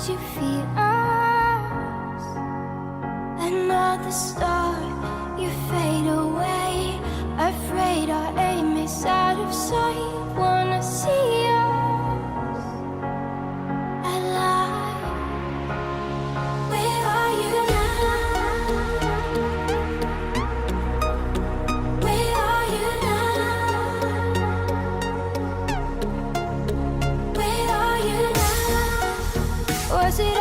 you feel us? Another star, you fade away. Afraid our aim is out of sight. Wanna see us alive. Where are you now? Where are you now? Where are you now? Was it